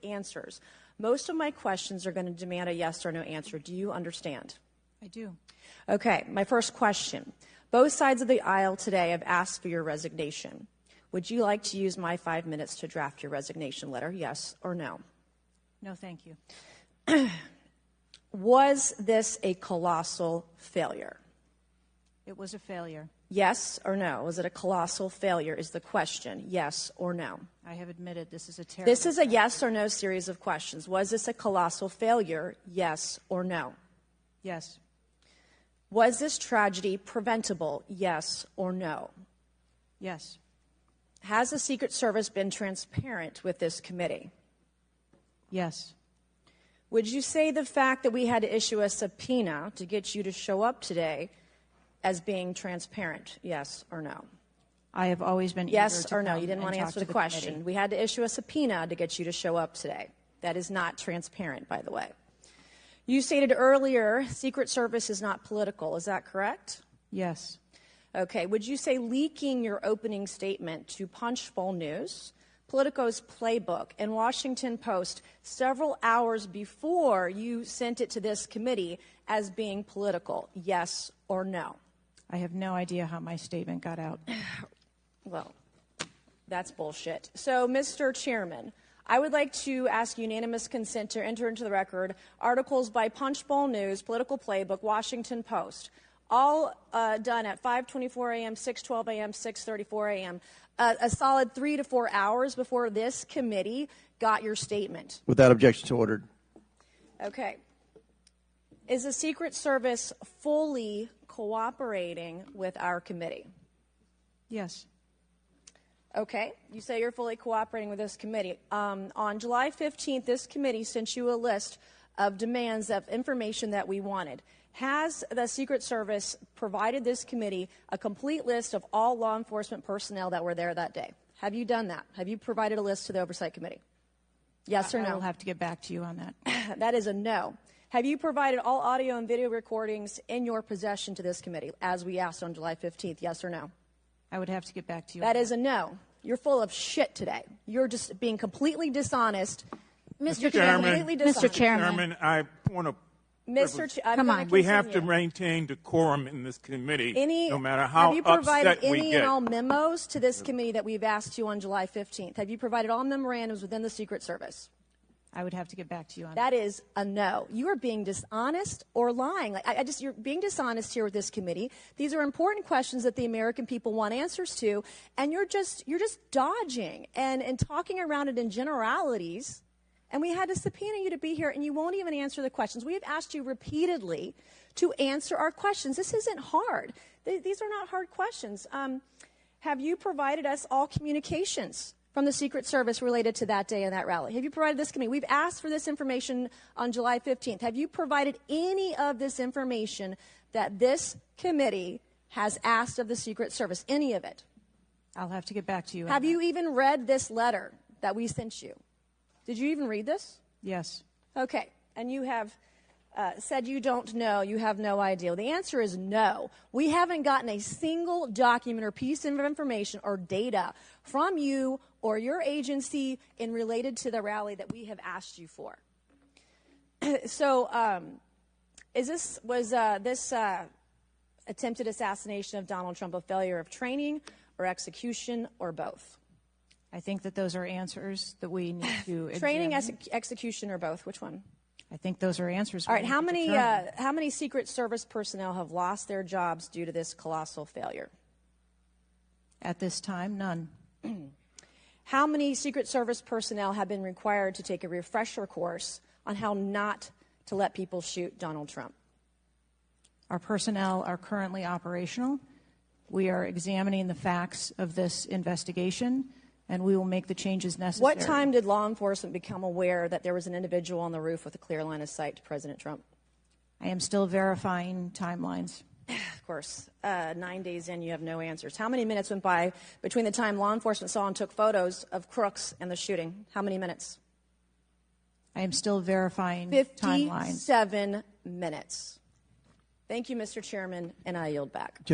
answers. Most of my questions are going to demand a yes or no answer. Do you understand? I do. Okay, my first question. Both sides of the aisle today have asked for your resignation. Would you like to use my 5 minutes to draft your resignation letter, yes or no? No, thank you. Was this a colossal failure? It was a failure. Yes or no? Was it a colossal failure is the question. Yes or no? I have admitted this is a terrible This is a yes or no series of questions. Was this a colossal failure? Yes or no? Yes. Was this tragedy preventable? Yes or no? Yes. Has the Secret Service been transparent with this committee? Yes. Would you say the fact that we had to issue a subpoena to get you to show up today as being transparent? Yes or no? I have always been yes eager to or no? come You didn't want to and answer talk the to question. committee. We had to issue a subpoena to get you to show up today. That is not transparent, by the way. You stated earlier Secret Service is not political. Is that correct? Yes. Okay. Would you say leaking your opening statement to Punchbowl News, Politico's Playbook, and Washington Post several hours before you sent it to this committee as being political? Yes or no? I have no idea how my statement got out. Well, that's bullshit. So, Mr. Chairman, I would like to ask unanimous consent to enter into the record articles by Punchbowl News, Political Playbook, Washington Post, all done at 5:24 a.m., 6:12 a.m., 6:34 a.m., a solid 3 to 4 hours before this committee got your statement. Without objection, so ordered. Okay. Is the Secret Service fully cooperating with our committee? Yes. Okay. You say you're fully cooperating with this committee. On July 15th, this committee sent you a list of demands of information that we wanted. Has the Secret Service provided this committee a complete list of all law enforcement personnel that were there that day? Have you done that? Have you provided a list to the Oversight Committee? Yes or no? I will have to get back to you on that. That is a no. Have you provided all audio and video recordings in your possession to this committee, as we asked on July 15th? Yes or no? I would have to get back to you. That is a no. You're full of shit today. You're just being completely dishonest. Mr. Chairman, Mr. Chairman, I want to. Come on. We have to maintain decorum in this committee, no matter how have you provided upset we any get. and all memos to this committee that we've asked you on July 15th? Have you provided all memorandums within the Secret Service? I would have to get back to you on that. That is a no. You are being dishonest or lying. You're being dishonest here with this committee. These are important questions that the American people want answers to, and you're just dodging and talking around it in generalities. And we had to subpoena you to be here, and you won't even answer the questions. We have asked you repeatedly to answer our questions. This isn't hard. These are not hard questions. Have you provided us all communications from the Secret Service related to that day and that rally? Have you provided this committee? We've asked for this information on July 15th. Have you provided any of this information that this committee has asked of the Secret Service? Any of it? I'll have to get back to you. Have you even read this letter that we sent you? Did you even read this? Yes. Okay. And you have said you don't know, you have no idea. Well, the answer is no. We haven't gotten a single document or piece of information or data from you or your agency in related to the rally that we have asked you for. So, was this attempted assassination of Donald Trump a failure of training or execution or both? I think that those are answers that we need to training, execution, or both. Which one? I think those are answers. All right. How many Secret Service personnel have lost their jobs due to this colossal failure? At this time, none. How many Secret Service personnel have been required to take a refresher course on how not to let people shoot Donald Trump? Our personnel are currently operational. We are examining the facts of this investigation, and we will make the changes necessary. What time did law enforcement become aware that there was an individual on the roof with a clear line of sight to President Trump? I am still verifying timelines. Of course. 9 days in, you have no answers. How many minutes went by between the time law enforcement saw and took photos of crooks and the shooting? How many minutes? I am still verifying timelines. 57 minutes. Thank you, Mr. Chairman, and I yield back.